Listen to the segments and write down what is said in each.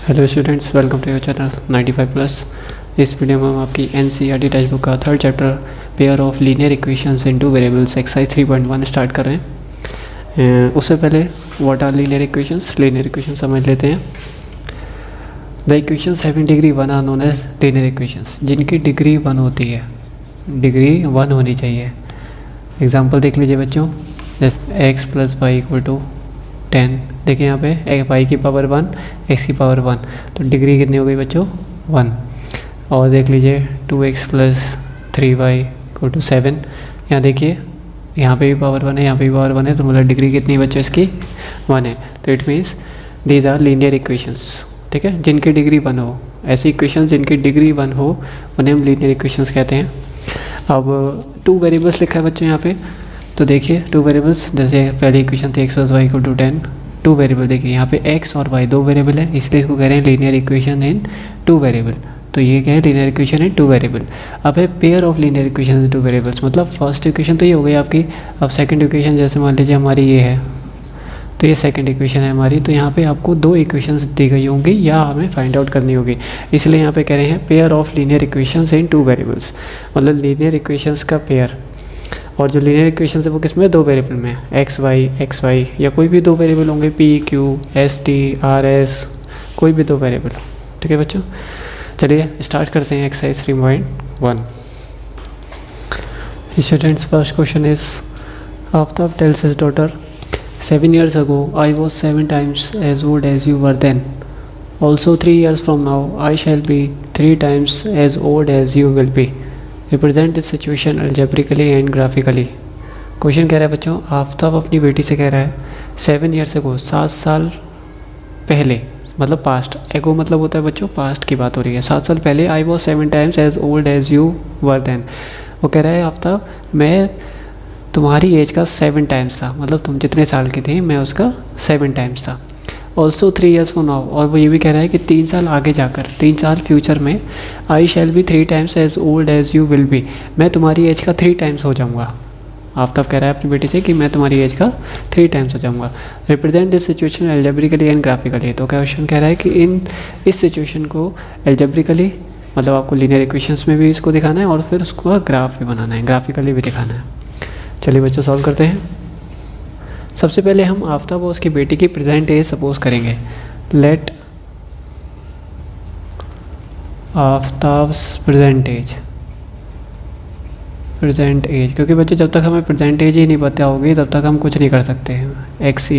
Hello students, welcome to your channel 95 plus. इस video में हम आपकी एनसीईआरटी टेक्स्ट बुक का third chapter pair of linear equations in two variables exercise 3.1 start कर रहे हैं। उससे पहले व्हाट आर लीनियर इक्वेशंस समझ लेते हैं। The equations having degree 1 are known as linear equations. जिनकी डिग्री 1 होती है, डिग्री 1 होनी चाहिए। एग्जाम्पल देख लीजिए बच्चों, जैसे x + y = 10। देखिए यहाँ पे y की पावर 1, x की पावर 1, तो डिग्री कितनी हो गई बच्चों? 1। और देख लीजिए 2x + 3y = 7। यहाँ देखिए, यहाँ पे भी पावर 1 है, यहाँ पे भी पावर 1 है, तो मतलब डिग्री कितनी बच्चों इसकी? 1 है। तो it means these are linear equations. ठीक है, जिनकी डिग्री 1 हो, ऐसी इक्वेशंस जिनकी डिग्री 1 हो उन्हें हम लीनियर इक्वेशंस कहते हैं। अब 2 वेरिएबल्स लिखा है बच्चों यहाँ पे, तो देखिए 2 वेरिएबल्स, जैसे पहली इक्वेशन थी x + y = 10। 2 वेरिएबल देखिए यहाँ पे x और y 2 वेरिएबल है, इसलिए इसको कह रहे हैं लीनियर इक्वेशन इन 2 वेरिएबल। तो ये क्या है? Linear equation in 2 variable. अब है pair of linear equation in 2 variables, मतलब फर्स्ट इक्वेशन तो ये हो गई आपकी। अब सेकंड इक्वेशन जैसे मान लीजिए हमारी ये है, तो ये सेकंड इक्वेशन है हमारी। तो यहाँ पे आपको 2 इक्वेशंस दी गई होंगी या हमें फाइंड आउट करनी होगी, इसलिए यहाँ पे कह रहे हैं pair of linear equations in 2 variables, मतलब लीनियर इक्वेशंस का पेयर। और जो लीनियर इक्वेशन है वो किस में? 2 वेरिएबल में, एक्स वाई या कोई भी 2 वेरिएबल होंगे, P Q S T R S, कोई भी 2 वेरिएबल। ठीक है बच्चों, चलिए स्टार्ट करते हैं exercise 3.1। Students, first question is Aftab tales his daughter 7 years ago I was 7 times as old as you were then. Also 3 years from now I shall be 3 times as old as you will be. Represent this situation algebraically and graphically. Question कह रहा है बच्चों, आफ्ताब अपनी बेटी से कह रहा है 7 years ago, 7 साल पहले, मतलब पास्ट। एगो मतलब होता है बच्चों पास्ट की बात हो रही है। 7 साल पहले I was 7 times as old as you were then. वो कह रहा है आफ्ताब, मैं तुम्हारी एज का 7 टाइम्स था, मतलब तुम जितने साल के थे मैं उसका 7 टाइम्स था। ऑल्सो 3 years from now, और वो ये भी कह रहा है कि 3 साल आगे जाकर, 3 साल फ्यूचर में, आई shall be 3 times as old as you will be, मैं तुम्हारी एज का 3 टाइम्स हो जाऊँगा। आफ्ताब कह रहा है अपनी बेटी से कि मैं तुम्हारी एज का 3 टाइम्स हो जाऊँगा। Represent this situation algebraically and graphically. तो क्वेश्चन कह रहा है कि इस सिचुएशन को एल्जेब्रिकली, मतलब आपको लीनियर इक्वेशंस में भी इसको दिखाना है और फिर उसको ग्राफ भी बनाना है, ग्राफिकली भी दिखाना है। चलिए बच्चों सॉल्व करते हैं। सबसे पहले हम आफ्ताब और उसकी बेटी की प्रेजेंट एज सपोज करेंगे। लेट आफ्ताब्स प्रेजेंट एज, क्योंकि बच्चे जब तक हमें प्रेजेंट एज ही नहीं पता होगी तब तक हम कुछ नहीं कर सकते हैं। एक्स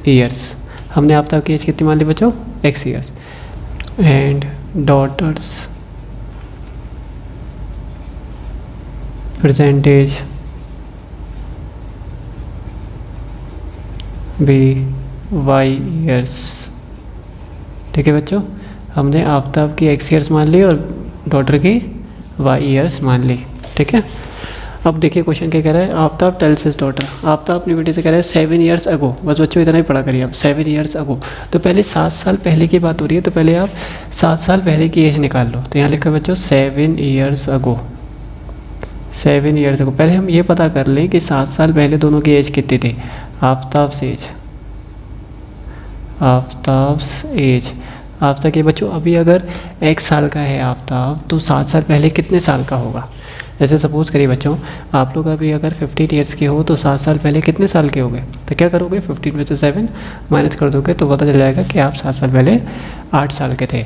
ईयर्स, हमने आफ्ताब की एज कितनी मान ली बच्चों? x years. And daughters percentage भी y ईयर्स। ठीक है बच्चों, हमने आफ्ताब की x ईयर्स मान ली और डॉटर की y ईयर्स मान ली। ठीक है, अब देखिए क्वेश्चन क्या कह रहा है। Aftab tales his daughter, Aftab अपनी बेटी से कह रहा है 7 years ago। बस बच्चों इतना ही पढ़ा करिए आप, 7 years ago। तो पहले 7 साल पहले की बात हो रही है, तो पहले आप 7 साल पहले की एज निकाल लो। तो यहाँ लिखा है बच्चों 7 years ago। 7 years ago, पहले हम ये पता कर लें कि 7 साल पहले दोनों की एज कितनी थी। आफ्ताब्स एज, आफ्ताब के बच्चों अभी अगर 1 साल का है आफ्ताब, तो 7 साल पहले कितने साल का होगा? जैसे सपोज करिए बच्चों, आप लोग अभी अगर 15 years के हो तो 7 साल पहले कितने साल के होंगे? तो क्या करोगे, 15 में से 7 माइनस कर दोगे तो पता चल जाएगा कि आप 7 साल पहले 8 साल के थे।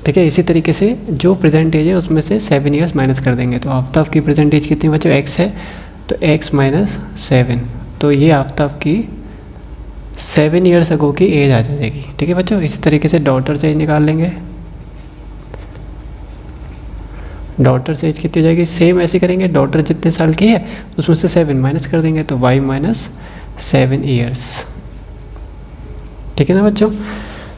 ठीक है, इसी तरीके से जो प्रेजेंट एज है उसमें से 7 years माइनस कर देंगे। तो आफ्ताब की प्रेजेंट एज कितनी बच्चों? x है, तो x - 7, तो ये आफ्ताब की 7 years अगो की एज आ जाएगी। ठीक है बच्चों, इसी तरीके से डॉटर से एज निकाल लेंगे। डॉटर से एज कितनी हो जाएगी? सेम ऐसे करेंगे, डॉटर जितने साल की है उसमें से 7 माइनस कर देंगे, तो y - 7 years। ठीक है ना बच्चों,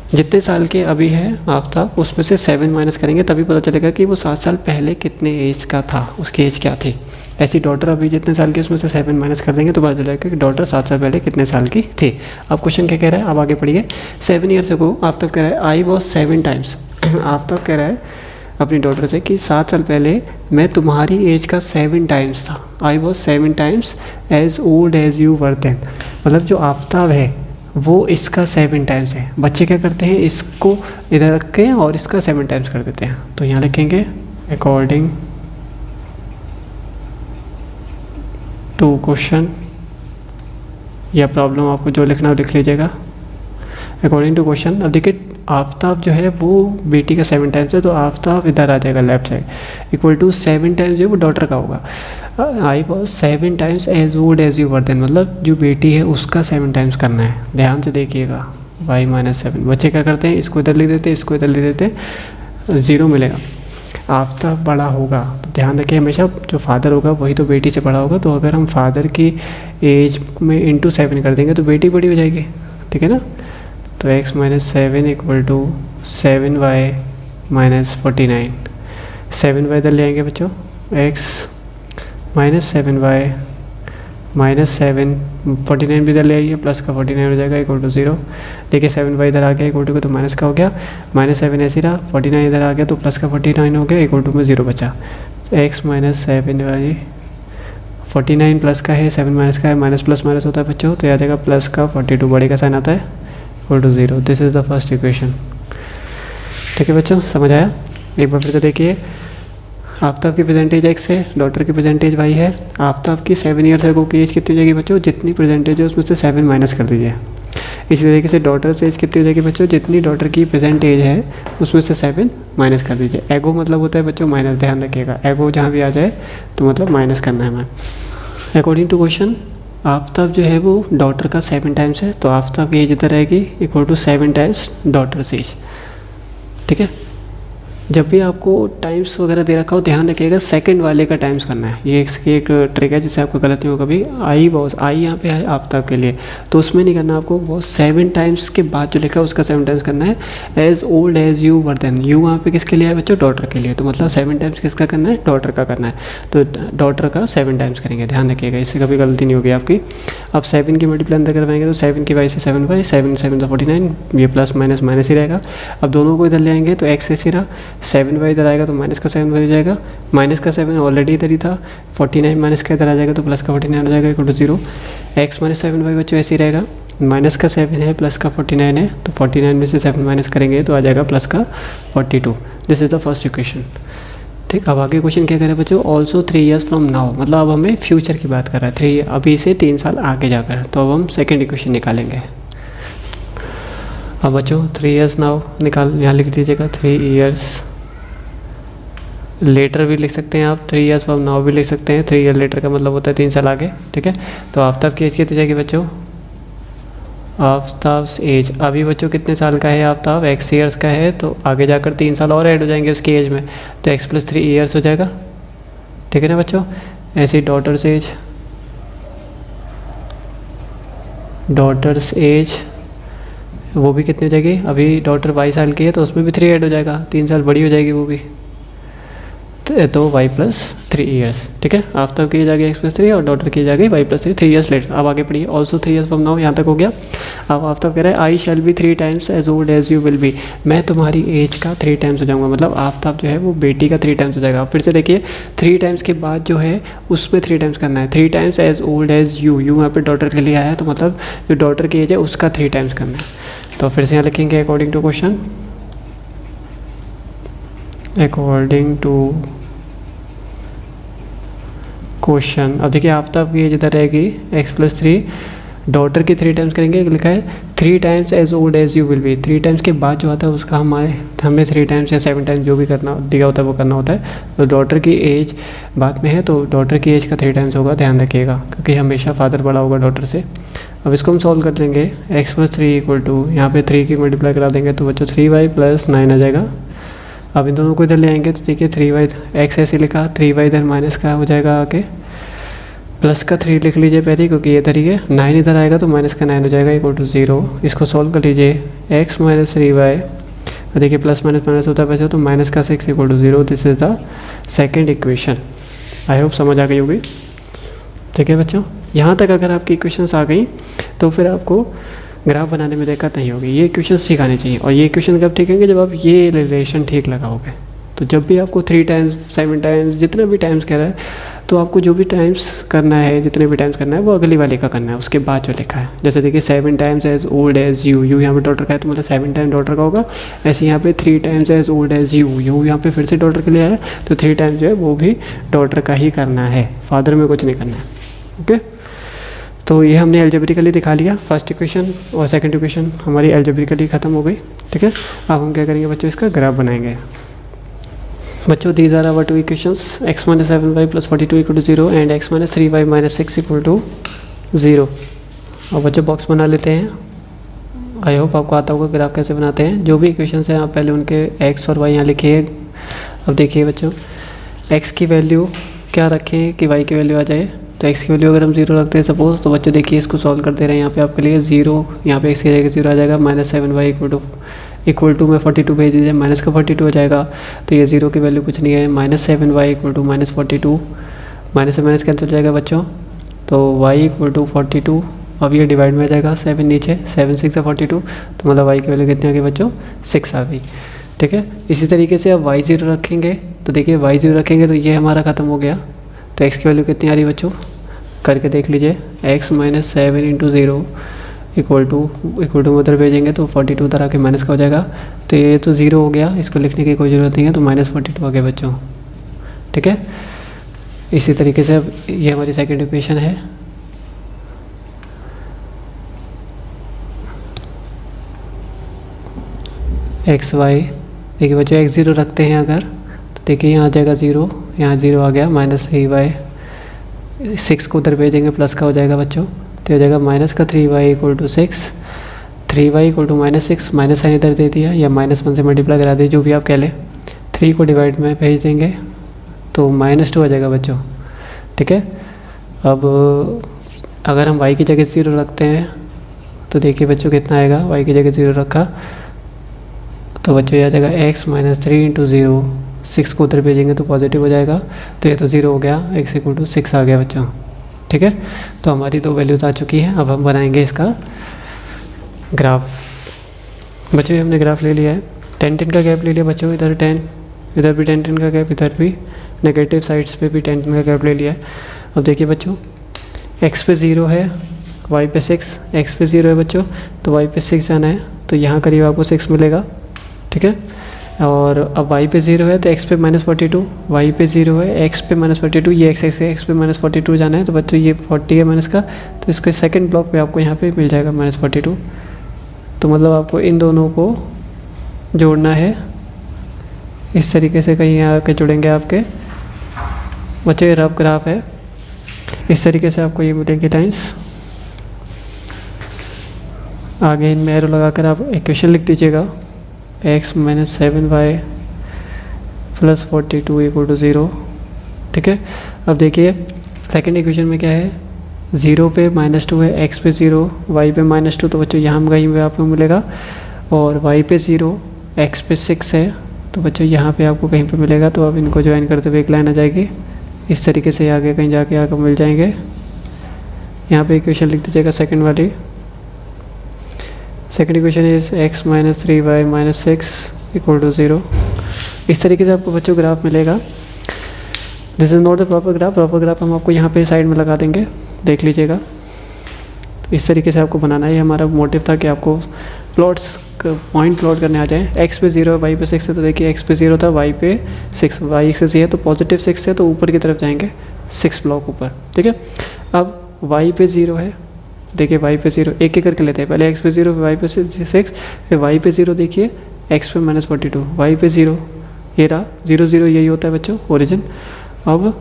जितने साल के अभी है आफ्ताब उसमें से 7 माइनस करेंगे, तभी पता चलेगा कि वो 7 साल पहले कितने एज का था, उसकी एज क्या थी। ऐसी डॉटर अभी जितने साल की उसमें से 7 माइनस कर देंगे तो पता चलेगा कि डॉटर 7 साल पहले कितने साल की थी। अब क्वेश्चन क्या कह रहा है, अब आगे पढ़िए। 7 years ago आफ्ताब कह रहा है आई वॉज 7 टाइम्स। आफ्ताब कह रहा है अपनी डॉटर से कि 7 साल पहले मैं तुम्हारी एज का 7 टाइम्स था। I was 7 times as old as you were then, मतलब जो आफ्ताब है वो इसका 7 टाइम्स है। बच्चे क्या करते हैं, इसको इधर रख के और इसका 7 टाइम्स कर देते हैं। तो यहाँ लिखेंगे अकॉर्डिंग टू क्वेश्चन, या प्रॉब्लम आपको जो लिखना हो लिख लीजिएगा अकॉर्डिंग टू क्वेश्चन। अब देखिए आफ्ताब जो है वो बेटी का 7 टाइम्स है, तो आफ्ताब इधर आ जाएगा left side, equal to 7 times जो वो डॉटर का होगा। I was 7 times as old as you were then, मतलब जो बेटी है उसका 7 टाइम्स करना है। ध्यान से देखिएगा y-7। बच्चे क्या करते हैं, इसको इधर लिख देते, इसको इधर लिख देते, 0 मिलेगा। आफ्ताब बड़ा होगा, तो ध्यान रखिए हमेशा जो फादर होगा वही तो बेटी से बड़ा होगा। तो अगर हम फादर की एज में इंटू 7 कर देंगे तो बेटी बड़ी हो जाएगी, ठीक है ना। तो x-7 equal to 7y-49। 7y इधर ले आएंगे बच्चों, x-7y -7, 49 भी इधर ले आइए, प्लस का 49 हो जाएगा इक्वल टू 0। देखिए 7y इधर आ गया इक्वल टू को, तो माइनस का हो गया, -7 ऐसे रहा, 49 इधर आ गया तो प्लस का 49 हो गया इक्वल टू में 0 बचा। x-7y 49 प्लस का है, 7 माइनस का है, माइनस प्लस माइनस होता है बच्चों, तो आ जाएगा प्लस का 42, बड़े का साइन आता है equal to 0। This is the first equation. ठीक है बच्चों, समझ आया। एक बार फिर से देखिए, आफ्ताब की परसेंटेज x है, डॉटर की परसेंटेज y है। आफ्ताब की 7 ईयर्स एगो की एज कितनी हो जाएगी बच्चों, जितनी परसेंटेज है उसमें से 7 माइनस कर दीजिए। इसी तरीके से डॉटर से एज कितनी हो जाएगी बच्चों, जितनी डॉटर की परसेंटेज है उसमें से 7 माइनस कर दीजिए। एगो मतलब होता है बच्चों माइनस, ध्यान रखिएगा, एगो जहाँ भी आ जाए तो मतलब माइनस करना है हमें। अकॉर्डिंग टू क्वेश्चन आफ्ताब जो है वो डॉटर का 7 टाइम्स है, तो आफ्ताब की एज इधर रहेगी इक्वल टू 7 टाइम्स डॉटर से एज। ठीक है, जब भी आपको टाइम्स वगैरह दे रखा हो ध्यान रखिएगा सेकंड वाले का टाइम्स करना है। ये इसकी एक ट्रिक है जिससे आपको गलती हो कभी। आई बॉस, आई यहाँ पे है आफ्ताब के लिए, तो उसमें नहीं करना आपको, वो 7 टाइम्स के बाद जो लिखा है उसका 7 टाइम्स करना है। As old as you were then, you वहाँ पे किसके लिए है बच्चों, डॉटर के लिए, तो मतलब 7 टाइम्स किसका करना है, डॉटर का करना है। तो डॉटर का 7 टाइम्स करेंगे, ध्यान रखिएगा, इससे कभी गलती नहीं होगी आपकी। अब 7 की मल्टीप्लाई अंदर करवाएंगे तो 7 की वाई से 7y, 7 7 तो 49, ये प्लस माइनस माइनस ही रहेगा। अब दोनों को इधर ले आएंगे तो x ऐसे रहा, 7y इधर आएगा तो माइनस का 7 हो जाएगा, माइनस का 7 ऑलरेडी इधर ही था, 49 माइनस का इधर आ जाएगा तो प्लस का 49 हो जाएगा इक्वल टू 0। x -7y बच्चों ऐसे ही रहेगा, माइनस का 7 है प्लस का 49 है, तो 49 में से 7 माइनस करेंगे तो आ जाएगा प्लस का 42। This is the first equation. ठीक, अब आगे क्वेश्चन क्या करें बच्चों, ऑल्सो 3 ईयर्स फ्रॉम नाउ, मतलब अब हमें फ्यूचर की बात कर रहा है, 3 अभी से 3 साल आगे जाकर। तो अब हम सेकेंड इक्वेशन निकालेंगे। अब बच्चों 3 ईयर्स नाउ निकाल, यहाँ लिख दीजिएगा 3 ईयर्स लेटर भी लिख सकते हैं आप, 3 ईयर्स फ्रॉम नाउ भी लिख सकते हैं। 3 ईयर लेटर का मतलब होता है 3 साल आगे। ठीक है, तो आफ्ताब की एज कितनी जाएगी बच्चों, आफ्ताब एज अभी बच्चों कितने साल का है आफ्ताब, x ईयर्स का है, तो आगे जाकर 3 साल और ऐड हो जाएंगे उसकी एज में, तो x + 3 ईयर्स हो जाएगा। ठीक है ना बच्चों, ऐसे डॉटर्स एज, डॉटर्स एज वो भी कितनी हो जाएगी, अभी डॉटर 22 साल की है तो उसमें भी 3 ऐड हो जाएगा, 3 साल बड़ी हो जाएगी वो भी, तो y + 3 ईयर्स। ठीक है, आफ्ताब की एज आ गई x + 3 और डॉटर की एज आ गई y + 3 ईयर्स लेटर। अब आगे पढ़िए, ऑल्सो 3 ईयर्स फ्रॉम नाउ, यहाँ तक हो गया। अब आफ्ताब कह रहा है I shall be 3 times as old as you will be, मैं तुम्हारी एज का 3 टाइम्स हो जाऊँगा, मतलब आफ्ताब जो है वो बेटी का 3 टाइम्स हो जाएगा। फिर से देखिए 3 टाइम्स के बाद जो है उसमें 3 टाइम्स करना है। 3 times as old as you, you यहाँ पर डॉटर के लिए आया है, तो मतलब जो डॉटर की एज है उसका 3 टाइम्स करना है। तो फिर से यहाँ लिखेंगे according to question, according to question. अब देखिए आफ्ताब की एज इधर रहेगी x + 3, डॉटर की 3 टाइम्स करेंगे, लिखा है 3 times as old as you will be, 3 times के बाद जो आता है उसका हमें 3 टाइम्स या 7 टाइम्स जो भी करना दिया होता है वो करना होता है। तो डॉटर की एज बाद में है तो डॉटर की एज का 3 टाइम्स होगा, ध्यान रखिएगा, क्योंकि हमेशा फादर बड़ा होगा डॉटर से। अब इसको हम सॉल्व कर देंगे, x + 3 इक्वल टू यहाँ पे 3 की मल्टीप्लाई करा देंगे तो बच्चों 3y + 9 आ जाएगा। अब इन दोनों को इधर ले आएंगे तो देखिए 3y, x ऐसे लिखा, 3y इधर माइनस का हो जाएगा आके, प्लस का 3 लिख लीजिए पहले क्योंकि ये इधर ही है, 9 इधर आएगा तो माइनस का 9 हो जाएगा इक्वल टू 0। इसको सॉल्व कर लीजिए, x - 3y, देखिए प्लस माइनस माइनस होता है वैसे, तो माइनस का 6 equal to 0। This is the second equation. I hope समझ आ गई होगी। ठीक है बच्चों, यहाँ तक अगर आपकी इक्वेशंस आ गई तो फिर आपको ग्राफ बनाने में दिक्कत नहीं होगी। ये इक्वेशन सिखाने चाहिए, और ये इक्वेशन कब ठीक होंगे, जब आप ये रिलेशन ठीक लगाओगे। तो जब भी आपको 3 टाइम्स 7 टाइम्स जितना भी टाइम्स कह रहा है तो आपको जो भी टाइम्स करना है, जितने भी टाइम्स करना है वो अगली वाले का करना है, उसके बाद जो लिखा है। जैसे देखिए 7 times as old as you, you यहाँ पे डॉटर का है तो मतलब 7 टाइम डॉटर का होगा। ऐसे यहाँ पे 3 times as old as you, you यहाँ पे फिर से डॉटर के लिए आया तो 3 टाइम्स जो है वो भी डॉटर का ही करना है, फादर में कुछ नहीं करना है। ओके, तो ये हमने एल्जेब्रिकली दिखा लिया। फर्स्ट इक्वेशन और सेकंड इक्वेशन हमारी एल्जेब्रिकली ख़त्म हो गई। ठीक है, अब हम क्या करेंगे बच्चों, इसका ग्राफ बनाएंगे। बच्चों these are our two equations, x minus 7y plus 42 equal to 0 and x minus 3y minus 6 equal to 0। और बच्चों बॉक्स बना लेते हैं। आई होप आपको आता होगा ग्राफ कैसे बनाते हैं। जो भी इक्वेशंस हैं आप पहले उनके x और y यहाँ लिखिए। अब देखिए बच्चों, x की वैल्यू क्या रखें कि y की वैल्यू आ जाए। तो x की वैल्यू अगर हम 0 रखते हैं सपोज, तो बच्चों देखिए इसको सॉल्व कर दे रहे हैं। यहाँ पे आपके लिए 0, यहाँ पे x की जगह 0 आ जाएगा। माइनस 7y इक्वल टू में 42 भेज दीजिए, माइनस का 42 हो जाएगा। तो ये 0 की वैल्यू कुछ नहीं है। Minus 7y equal to minus 42, minus से माइनस कैंसिल हो जाएगा बच्चों। तो y इक्वल टू 42, अब ये डिवाइड में आ जाएगा 7 नीचे, 7 6 42, तो मतलब y की वैल्यू कितनी आ गई बच्चों, 6 आ गई। ठीक है, इसी तरीके से अब y 0 रखेंगे तो देखिए y 0 रखेंगे तो ये हमारा ख़त्म हो गया। तो x की वैल्यू कितनी आ रही बच्चों, करके देख लीजिए। x minus 7 into 0 equal to में उधर भेजेंगे तो 42 उधर आके माइनस का हो जाएगा। तो ये तो 0 हो गया, इसको लिखने की कोई ज़रूरत नहीं है, तो माइनस 42 आ गया बच्चों। ठीक है, इसी तरीके से अब ये हमारी सेकंड इक्वेशन है। एक्स वाई, देखिए बच्चों x 0 रखते हैं अगर, तो देखिए यहाँ आ जाएगा 0, यहाँ 0 आ गया। माइनस 3y, 6 को उधर भेजेंगे प्लस का हो जाएगा बच्चों। तो हो जाएगा माइनस का 3y equal to 6, 3y equal to minus 6, minus sign इधर दे दिया या -1 से मल्टीप्लाई करा दीजिए, जो भी आप कह लें। 3 को डिवाइड में भेज देंगे तो -2 आ जाएगा बच्चों। ठीक है, अब अगर हम y की जगह 0 रखते हैं तो देखिए बच्चों कितना आएगा। y की जगह 0 रखा तो बच्चों ये आ जाएगा x माइनस 3 इंटू 0, 6 को उधर भेजेंगे तो पॉजिटिव हो जाएगा। तो ये तो 0 हो गया, x इक्वल टू 6 आ गया बच्चों। ठीक है, तो हमारी 2 वैल्यूज आ चुकी हैं। अब हम बनाएंगे इसका ग्राफ। बच्चों हमने ग्राफ ले लिया है, 10 का गैप ले लिया बच्चों, इधर 10, इधर भी 10 का गैप, इधर भी नेगेटिव साइड्स पे भी 10 का गैप ले लिया है। अब देखिए बच्चों, x पे 0 है, y पे 6, x पे 0 है बच्चों तो y पे 6 जाना है, तो यहाँ करीब आपको 6 मिलेगा। ठीक है, और अब y पे 0 है तो x पे -42, y पे 0 है, x पे -42, ये x पे -42 जाना है। तो बच्चों ये 40 है माइनस का, तो इसके सेकंड ब्लॉक पे आपको यहाँ पे मिल जाएगा -42। तो मतलब आपको इन दोनों को जोड़ना है इस तरीके से, कहीं आके जुड़ेंगे आपके बच्चों। ये रफ ग्राफ है, इस तरीके से आपको ये मिलेंगे लाइन्स। आगे इनमें एरो लगाकर आप इक्वेशन लिख दीजिएगा, x minus 7y plus 42 equal to 0। ठीक है, अब देखिए सेकंड इक्वेशन में क्या है, 0 पे -2 है, x पे 0, y पे -2, तो बच्चों यहाँ कहीं पे आपको मिलेगा। और y पे 0, x पे 6 है, तो बच्चों यहाँ पे आपको कहीं पे मिलेगा। तो अब इनको ज्वाइन करते हुए एक लाइन आ जाएगी इस तरीके से, आगे कहीं जाके आकर मिल जाएंगे। यहाँ पे इक्वेशन लिख दीजिएगा सेकंड वाली। Second equation is x minus 3y minus 6 equal to 0। इस तरीके से आपको बच्चों ग्राफ मिलेगा। This is not the proper graph, proper graph हम आपको यहाँ पे साइड में लगा देंगे, देख लीजिएगा। इस तरीके से आपको बनाना है, हमारा मोटिव था कि आपको प्लॉट्स पॉइंट प्लॉट करने आ जाए। x पे 0 y पे 6 है, तो देखिए x पे 0 था, y पे 6, y एक्सिस है तो पॉजिटिव 6 है, तो ऊपर की तरफ जाएंगे 6 ब्लॉक ऊपर। ठीक है, अब y पे 0 है, देखिए y पे 0, एक एक करके लेते हैं, पहले x पे 0, y पे 6, फिर y पे 0, देखिए x पे -42, y पे 0, ये रहा 0 0, यही होता है बच्चों ओरिजिन। अब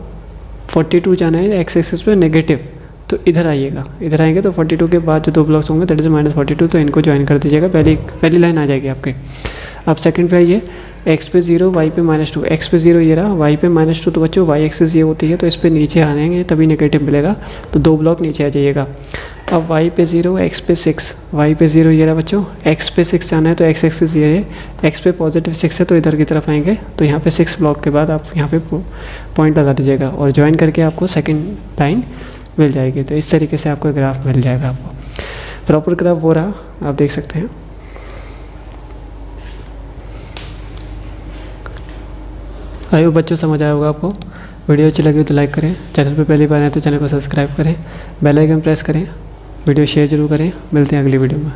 42 जाना है x एक्सिस पे नेगेटिव, तो इधर आइएगा, इधर आएंगे तो 42 के बाद जो 2 ब्लॉक्स होंगे दैट इज -42, तो इनको ज्वाइन कर दीजिएगा। पहली लाइन आ जाएगी आपके। अब सेकंड पे आइए, x पे 0, y पे -2, x पे 0 ये रहा, y पे -2, तो बच्चों y एक्सिस ये होती है, तो इस पे नीचे आएंगे तभी नेगेटिव मिलेगा, तो 2 ब्लॉक नीचे आ जाइएगा। अब y पे 0, x पे 6, y पे 0 ये रहा बच्चों, x पे 6 जाना है तो x एक्सिस ये है, x पे पॉजिटिव 6 है तो इधर की तरफ आएंगे, तो यहाँ पे 6 ब्लॉक के बाद आप यहाँ पे पॉइंट लगा दीजिएगा और ज्वाइन करके आपको सेकंड लाइन मिल जाएगी। तो इस तरीके से आपको ग्राफ मिल जाएगा। आपको प्रॉपर ग्राफ वो रहा, आप देख सकते हैं। आई होप बच्चों समझ आया होगा आपको। वीडियो अच्छी लगी तो लाइक करें, चैनल पर पहली बार आए तो चैनल को सब्सक्राइब करें, बेल आइकन प्रेस करें, वीडियो शेयर जरूर करें। मिलते हैं अगली वीडियो में।